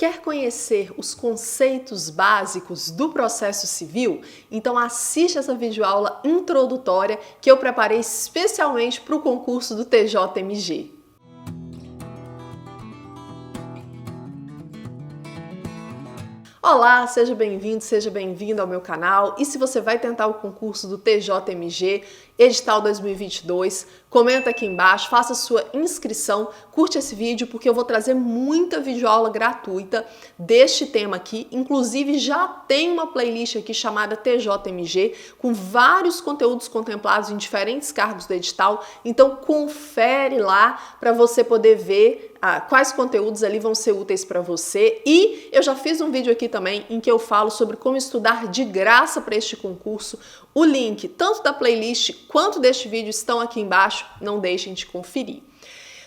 Quer conhecer os conceitos básicos do processo civil? Então assiste essa videoaula introdutória que eu preparei especialmente para o concurso do TJMG. Olá, seja bem-vindo ao meu canal. E se você vai tentar o concurso do TJMG, edital 2022, comenta aqui embaixo, faça sua inscrição, curte esse vídeo porque eu vou trazer muita videoaula gratuita deste tema aqui. Inclusive já tem uma playlist aqui chamada TJMG com vários conteúdos contemplados em diferentes cargos do edital. Então confere lá para você poder ver quais conteúdos ali vão ser úteis para você. E eu já fiz um vídeo aqui também em que eu falo sobre como estudar de graça para este concurso. O link tanto da playlist quanto deste vídeo estão aqui embaixo, não deixem de conferir.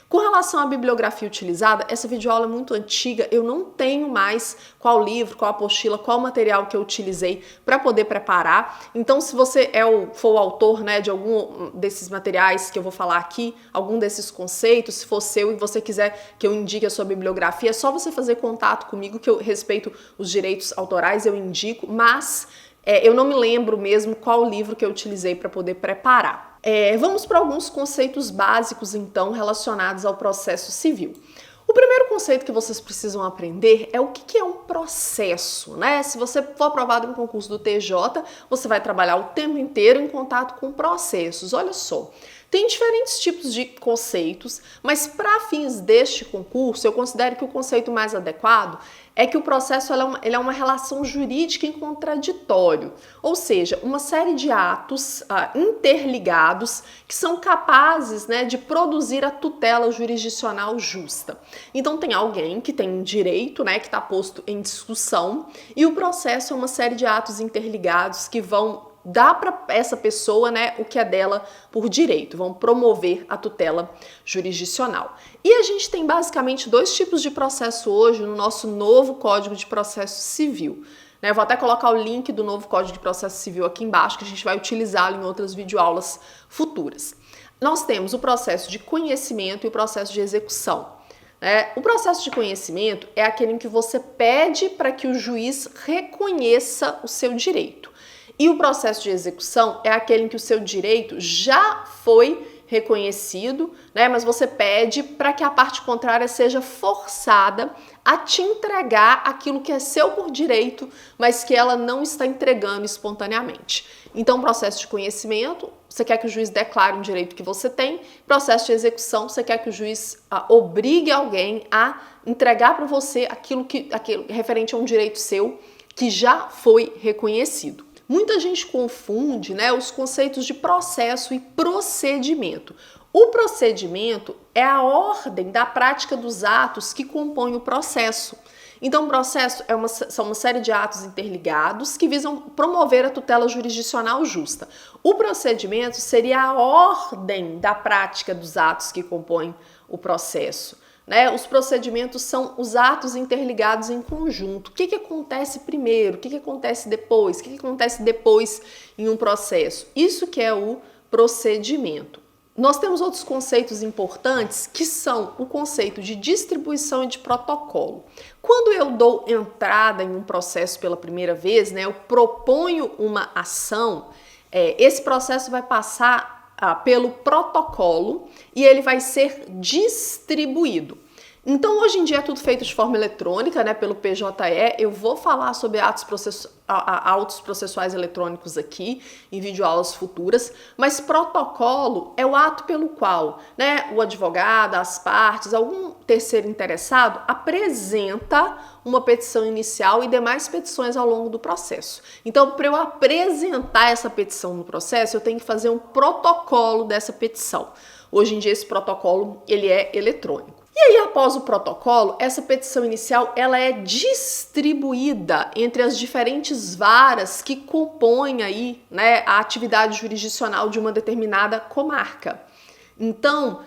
Com relação à bibliografia utilizada, essa videoaula é muito antiga, eu não tenho mais qual livro, qual apostila, qual material que eu utilizei para poder preparar. Então, se você for o autor, né, de algum desses materiais que eu vou falar aqui, algum desses conceitos, se for seu e você quiser que eu indique a sua bibliografia, é só você fazer contato comigo que eu respeito os direitos autorais, eu indico, mas eu não me lembro mesmo qual livro que eu utilizei para poder preparar. Vamos para alguns conceitos básicos, então, relacionados ao processo civil. O primeiro conceito que vocês precisam aprender é o que é um processo, né? Se você for aprovado em um concurso do TJ, você vai trabalhar o tempo inteiro em contato com processos. Olha só, tem diferentes tipos de conceitos, mas para fins deste concurso, eu considero que o conceito mais adequado é que o processo ele é uma relação jurídica em contraditório, ou seja, uma série de atos interligados que são capazes, né, de produzir a tutela jurisdicional justa. Então tem alguém que tem um direito, né, que está posto em discussão, e o processo é uma série de atos interligados que vão dar para essa pessoa, né, o que é dela por direito, vão promover a tutela jurisdicional. E a gente tem basicamente dois tipos de processo hoje no nosso novo Código de Processo Civil. Eu vou até colocar o link do novo Código de Processo Civil aqui embaixo, que a gente vai utilizá-lo em outras videoaulas futuras. Nós temos o processo de conhecimento e o processo de execução. O processo de conhecimento é aquele em que você pede para que o juiz reconheça o seu direito. E o processo de execução é aquele em que o seu direito já foi reconhecido, né? Mas você pede para que a parte contrária seja forçada a te entregar aquilo que é seu por direito, mas que ela não está entregando espontaneamente. Então, processo de conhecimento, você quer que o juiz declare um direito que você tem. Processo de execução, você quer que o juiz obrigue alguém a entregar para você aquilo referente a um direito seu que já foi reconhecido. Muita gente confunde, né, os conceitos de processo e procedimento. O procedimento é a ordem da prática dos atos que compõem o processo. Então, o processo são uma série de atos interligados que visam promover a tutela jurisdicional justa. O procedimento seria a ordem da prática dos atos que compõem o processo. Os procedimentos são os atos interligados em conjunto. O que acontece primeiro? O que acontece depois? O que acontece depois em um processo? Isso que é o procedimento. Nós temos outros conceitos importantes que são o conceito de distribuição e de protocolo. Quando eu dou entrada em um processo pela primeira vez, eu proponho uma ação, esse processo vai passar pelo protocolo e ele vai ser distribuído. Então, hoje em dia é tudo feito de forma eletrônica, pelo PJE. Eu vou falar sobre autos processuais eletrônicos aqui em videoaulas futuras, mas protocolo é o ato pelo qual, o advogado, as partes, algum terceiro interessado apresenta uma petição inicial e demais petições ao longo do processo. Então, para eu apresentar essa petição no processo, eu tenho que fazer um protocolo dessa petição. Hoje em dia esse protocolo ele é eletrônico. E aí, após o protocolo, essa petição inicial ela é distribuída entre as diferentes varas que compõem aí, a atividade jurisdicional de uma determinada comarca. Então,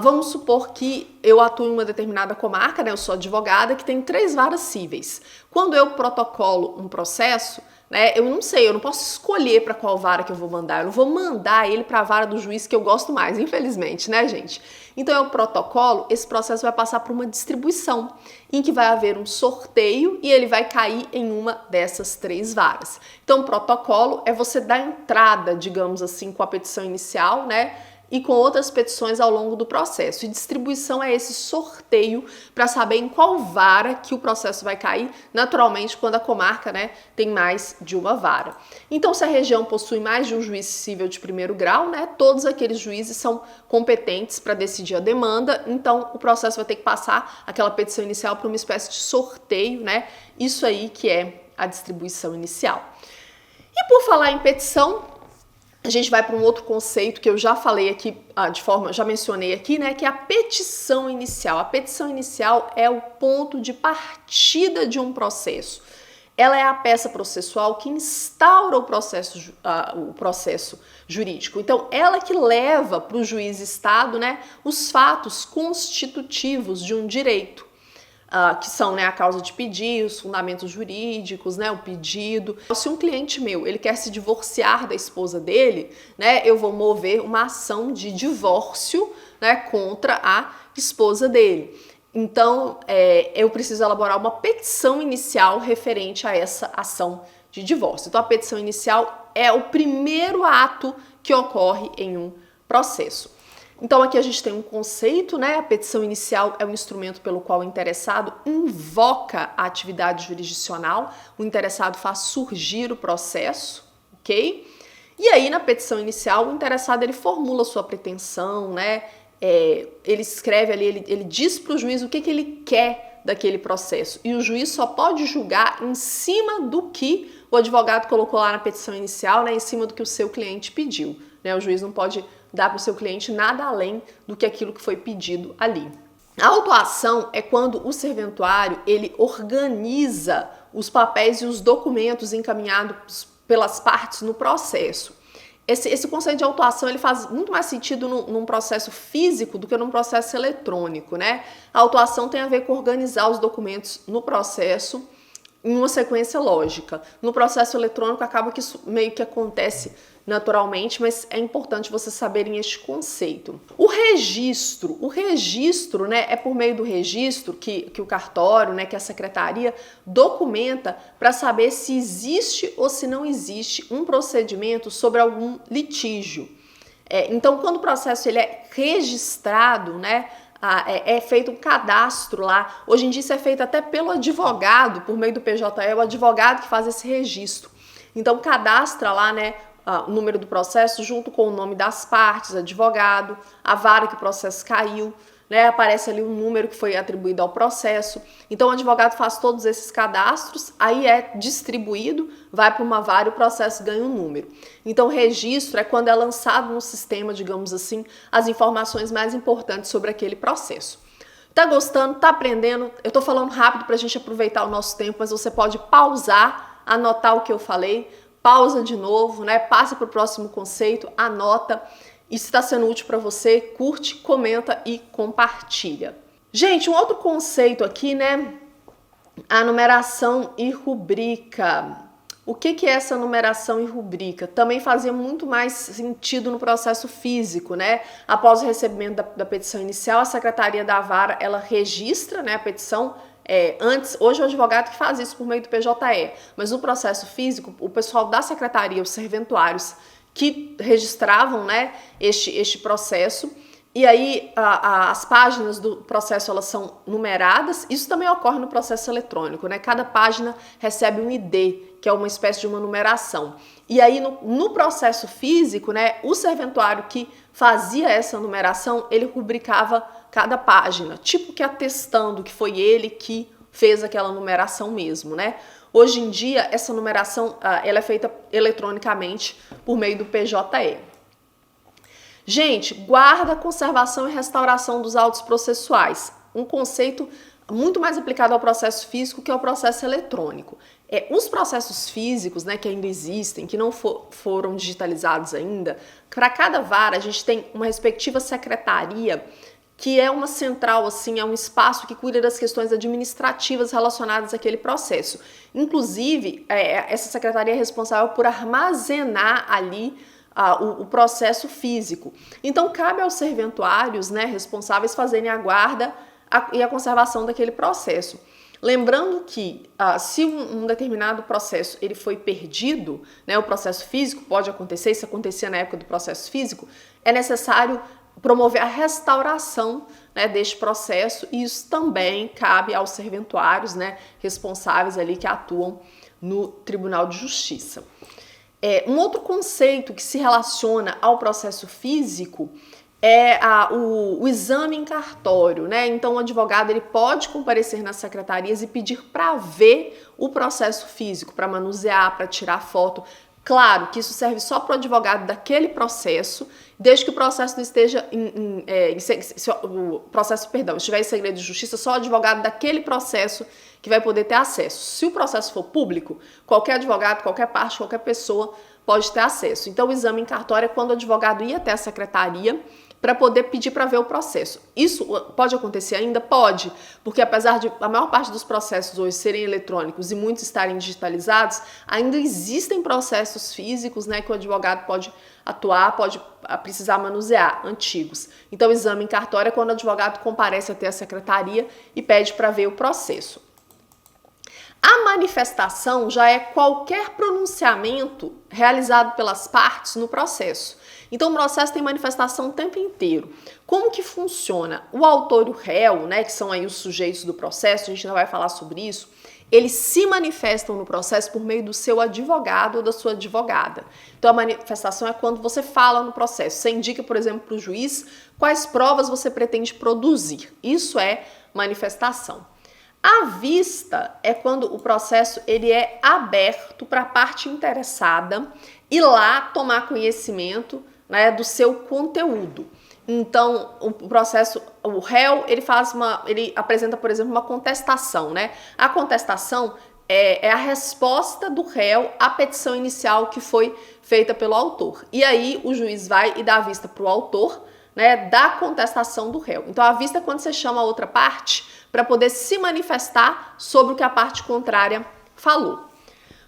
Vamos supor que eu atuo em uma determinada comarca, né? Eu sou advogada que tem 3 varas cíveis. Quando eu protocolo um processo, né? Eu não sei, eu não posso escolher para qual vara que eu vou mandar. Eu não vou mandar ele para a vara do juiz que eu gosto mais, infelizmente, né, gente? Então eu protocolo, esse processo vai passar por uma distribuição, em que vai haver um sorteio e ele vai cair em uma dessas 3 varas. Então, protocolo é você dar entrada, digamos assim, com a petição inicial, né? E com outras petições ao longo do processo. E distribuição é esse sorteio para saber em qual vara que o processo vai cair, naturalmente quando a comarca, né, tem mais de uma vara. Então, se a região possui mais de um juiz cível de primeiro grau, né, todos aqueles juízes são competentes para decidir a demanda, então o processo vai ter que passar aquela petição inicial para uma espécie de sorteio, né? Isso aí que é a distribuição inicial. E por falar em petição, a gente vai para um outro conceito que eu já falei aqui, já mencionei aqui, né, que é a petição inicial. A petição inicial é o ponto de partida de um processo. Ela é a peça processual que instaura o processo jurídico. Então, ela que leva para o juiz Estado, né, os fatos constitutivos de um direito. Que são, né, a causa de pedir, os fundamentos jurídicos, né, o pedido. Se um cliente meu ele quer se divorciar da esposa dele, né, eu vou mover uma ação de divórcio, né, contra a esposa dele. Então, eu preciso elaborar uma petição inicial referente a essa ação de divórcio. Então, a petição inicial é o primeiro ato que ocorre em um processo. Então aqui a gente tem um conceito, né? A petição inicial é o instrumento pelo qual o interessado invoca a atividade jurisdicional, o interessado faz surgir o processo, ok? E aí na petição inicial o interessado ele formula sua pretensão, né? Ele escreve ali, ele diz para o juiz o que ele quer daquele processo e o juiz só pode julgar em cima do que o advogado colocou lá na petição inicial, né? Em cima do que o seu cliente pediu, né? O juiz não pode dar para o seu cliente nada além do que aquilo que foi pedido ali. A autuação é quando o serventuário ele organiza os papéis e os documentos encaminhados pelas partes no processo. Esse conceito de autuação ele faz muito mais sentido num processo físico do que num processo eletrônico, né? A autuação tem a ver com organizar os documentos no processo em uma sequência lógica. No processo eletrônico acaba que isso meio que acontece naturalmente, mas é importante vocês saberem este conceito. O registro, né, é por meio do registro que o cartório, né, que a secretaria documenta para saber se existe ou se não existe um procedimento sobre algum litígio. Então, quando o processo ele é registrado, né, é feito um cadastro lá. Hoje em dia isso é feito até pelo advogado, por meio do PJE, é o advogado que faz esse registro. Então, cadastra lá, né, o número do processo junto com o nome das partes, advogado, a vara que o processo caiu, né, aparece ali um número que foi atribuído ao processo. Então o advogado faz todos esses cadastros, aí é distribuído, vai para uma vara e o processo ganha um número. Então o registro é quando é lançado no sistema, digamos assim, as informações mais importantes sobre aquele processo. Tá gostando? Tá aprendendo? Eu tô falando rápido para a gente aproveitar o nosso tempo, mas você pode pausar, anotar o que eu falei, pausa de novo, né? Passa para o próximo conceito, anota. E se está sendo útil para você, curte, comenta e compartilha. Gente, um outro conceito aqui, né? A numeração e rubrica. O que é essa numeração e rubrica? Também fazia muito mais sentido no processo físico, né? Após o recebimento da petição inicial, a Secretaria da Vara, ela registra, né, a petição. Hoje é o advogado que faz isso por meio do PJE, mas no processo físico, o pessoal da secretaria, os serventuários que registravam, né, este processo, e aí as páginas do processo elas são numeradas. Isso também ocorre no processo eletrônico, né? Cada página recebe um ID, que é uma espécie de uma numeração. E aí no processo físico, né, o serventuário que fazia essa numeração, ele rubricava cada página, tipo que atestando que foi ele que fez aquela numeração mesmo, né? Hoje em dia, essa numeração ela é feita eletronicamente por meio do PJE. Gente, guarda, conservação e restauração dos autos processuais. Um conceito muito mais aplicado ao processo físico que ao processo eletrônico. Os processos físicos, né, que ainda existem, que não foram digitalizados ainda, para cada vara a gente tem uma respectiva secretaria que é uma central, assim, é um espaço que cuida das questões administrativas relacionadas àquele processo. Inclusive, essa secretaria é responsável por armazenar ali o processo físico. Então, cabe aos serventuários, né, responsáveis fazerem a guarda e a conservação daquele processo. Lembrando que se um determinado processo ele foi perdido, né, o processo físico pode acontecer, isso acontecia na época do processo físico, é necessário promover a restauração, né, deste processo, e isso também cabe aos serventuários, né, responsáveis ali que atuam no Tribunal de Justiça. Um outro conceito que se relaciona ao processo físico é o exame em cartório, né? Então o advogado ele pode comparecer nas secretarias e pedir para ver o processo físico, para manusear, para tirar foto. Claro que isso serve só para o advogado daquele processo, desde que o processo não esteja estiver em segredo de justiça, só o advogado daquele processo que vai poder ter acesso. Se o processo for público, qualquer advogado, qualquer parte, qualquer pessoa pode ter acesso. Então o exame em cartório é quando o advogado ia até a secretaria para poder pedir para ver o processo. Isso pode acontecer ainda? Pode, porque apesar de a maior parte dos processos hoje serem eletrônicos e muitos estarem digitalizados, ainda existem processos físicos, né, que o advogado pode atuar, pode precisar manusear, antigos. Então o exame em cartório é quando o advogado comparece até a secretaria e pede para ver o processo. A manifestação já é qualquer pronunciamento realizado pelas partes no processo. Então, o processo tem manifestação o tempo inteiro. Como que funciona? O autor e o réu, né, que são aí os sujeitos do processo, a gente ainda vai falar sobre isso, eles se manifestam no processo por meio do seu advogado ou da sua advogada. Então, a manifestação é quando você fala no processo. Você indica, por exemplo, para o juiz quais provas você pretende produzir. Isso é manifestação. A vista é quando o processo ele é aberto para a parte interessada ir lá tomar conhecimento, né, do seu conteúdo. Então, o processo, o réu, ele apresenta, por exemplo, uma contestação, né? A contestação é a resposta do réu à petição inicial que foi feita pelo autor. E aí o juiz vai e dá a vista para o autor, né, da contestação do réu. Então, a vista é quando você chama a outra parte para poder se manifestar sobre o que a parte contrária falou.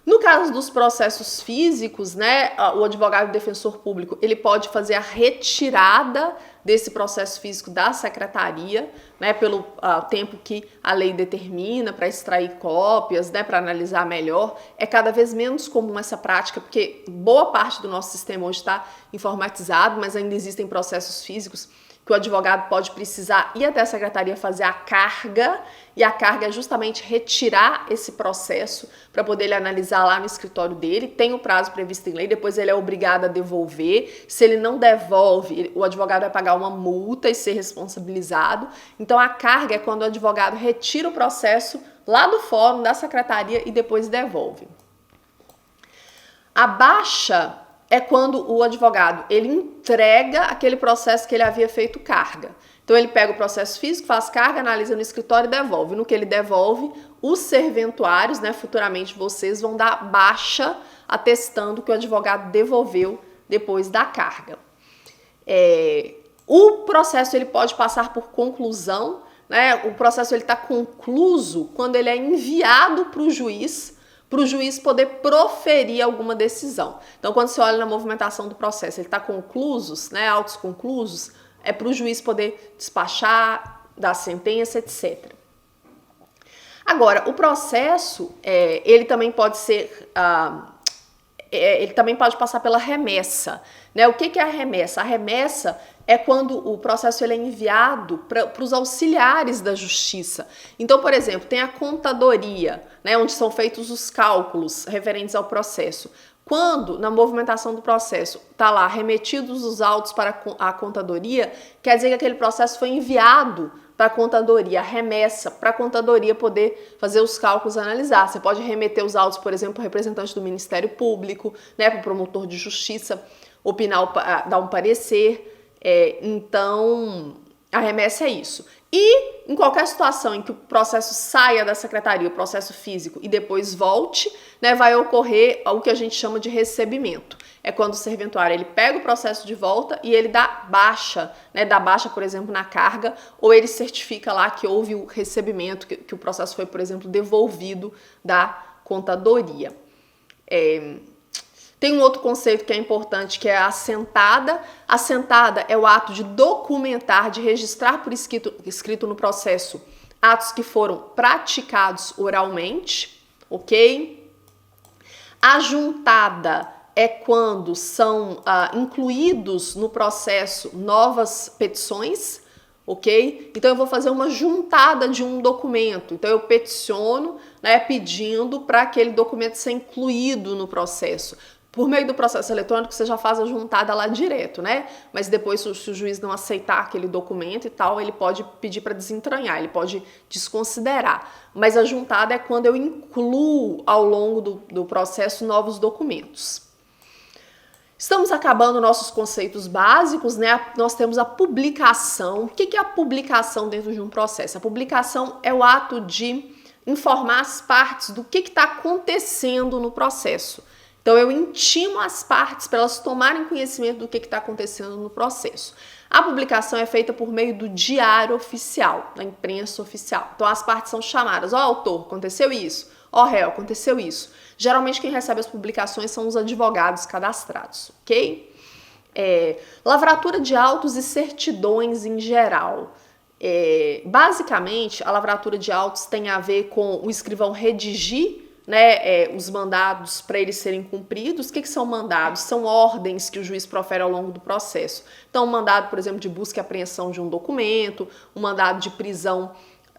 No caso dos processos físicos, né, o advogado defensor público ele pode fazer a retirada desse processo físico da secretaria, né, pelo tempo que a lei determina para extrair cópias, né, para analisar melhor. É cada vez menos comum essa prática, porque boa parte do nosso sistema hoje está informatizado, mas ainda existem processos físicos que o advogado pode precisar ir até a secretaria fazer a carga, e a carga é justamente retirar esse processo para poder ele analisar lá no escritório dele. Tem o prazo previsto em lei, depois ele é obrigado a devolver. Se ele não devolve, o advogado vai pagar uma multa e ser responsabilizado. Então a carga é quando o advogado retira o processo lá do fórum, da secretaria, e depois devolve. A baixa é quando o advogado ele entrega aquele processo que ele havia feito carga. Então ele pega o processo físico, faz carga, analisa no escritório e devolve. No que ele devolve, os serventuários, né, futuramente vocês vão dar baixa atestando que o advogado devolveu depois da carga. O processo ele pode passar por conclusão, né? O processo ele está concluso quando ele é enviado para o juiz poder proferir alguma decisão. Então, quando você olha na movimentação do processo, ele está conclusos, né, autos conclusos, é para o juiz poder despachar, dar sentença, etc. Agora, o processo, ele também pode ser, ele também pode passar pela remessa, né? O que é a remessa? A remessa é quando o processo ele é enviado para os auxiliares da justiça. Então, por exemplo, tem a contadoria, né, onde são feitos os cálculos referentes ao processo. Quando, na movimentação do processo, está lá remetidos os autos para a contadoria, quer dizer que aquele processo foi enviado para a contadoria, a remessa, para a contadoria poder fazer os cálculos e analisar. Você pode remeter os autos, por exemplo, para o representante do Ministério Público, né, para o promotor de justiça, opinar, dar um parecer. Então, A remessa é isso. E em qualquer situação em que o processo saia da secretaria, o processo físico, e depois volte, né, vai ocorrer o que a gente chama de recebimento. É quando o serventuário ele pega o processo de volta e ele dá baixa, né, dá baixa, por exemplo, na carga, ou ele certifica lá que houve o recebimento, que o processo foi, por exemplo, devolvido da contadoria. Tem um outro conceito que é importante, que é a assentada. Assentada é o ato de documentar, de registrar por escrito no processo atos que foram praticados oralmente, ok? Ajuntada é quando são incluídos no processo novas petições, ok? Então eu vou fazer uma juntada de um documento. Então eu peticiono, né, pedindo para aquele documento ser incluído no processo. Por meio do processo eletrônico, você já faz a juntada lá direto, né? Mas depois, se o juiz não aceitar aquele documento e tal, ele pode pedir para desentranhar, ele pode desconsiderar. Mas a juntada é quando eu incluo ao longo do processo novos documentos. Estamos acabando nossos conceitos básicos, né? Nós temos a publicação. O que é a publicação dentro de um processo? A publicação é o ato de informar as partes do que está acontecendo no processo. Então, eu intimo as partes para elas tomarem conhecimento do que está acontecendo no processo. A publicação é feita por meio do diário oficial, da imprensa oficial. Então, as partes são chamadas. Ó, autor, aconteceu isso. Ó, réu, aconteceu isso. Geralmente, quem recebe as publicações são os advogados cadastrados, ok? Lavratura de autos e certidões em geral. Basicamente, a lavratura de autos tem a ver com o escrivão redigir, né, os mandados para eles serem cumpridos. O que são mandados? São ordens que o juiz profere ao longo do processo. Então, um mandado, por exemplo, de busca e apreensão de um documento, um mandado de prisão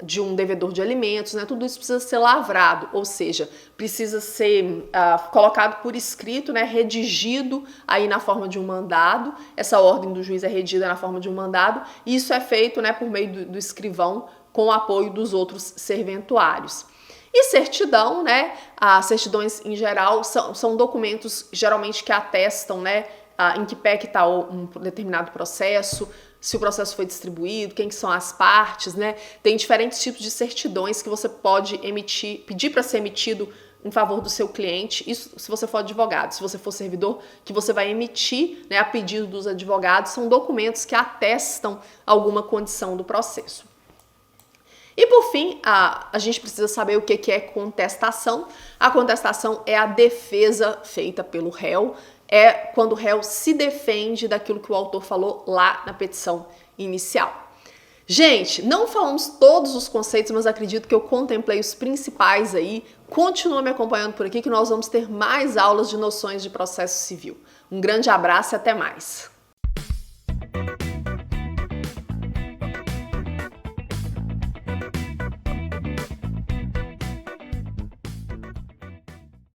de um devedor de alimentos, né, tudo isso precisa ser lavrado, ou seja, precisa ser colocado por escrito, né, redigido aí na forma de um mandado. Essa ordem do juiz é redigida na forma de um mandado, e isso é feito, né, por meio do escrivão com o apoio dos outros serventuários. E certidão, né? As certidões em geral são documentos geralmente que atestam, né, em que pé que está um determinado processo, se o processo foi distribuído, quem que são as partes, né? Tem diferentes tipos de certidões que você pode emitir, pedir para ser emitido em favor do seu cliente. Isso se você for advogado. Se você for servidor, que você vai emitir, né, a pedido dos advogados, são documentos que atestam alguma condição do processo. E por fim, a gente precisa saber o que é contestação. A contestação é a defesa feita pelo réu, é quando o réu se defende daquilo que o autor falou lá na petição inicial. Gente, não falamos todos os conceitos, mas acredito que eu contemplei os principais aí. Continua me acompanhando por aqui que nós vamos ter mais aulas de noções de processo civil. Um grande abraço e até mais!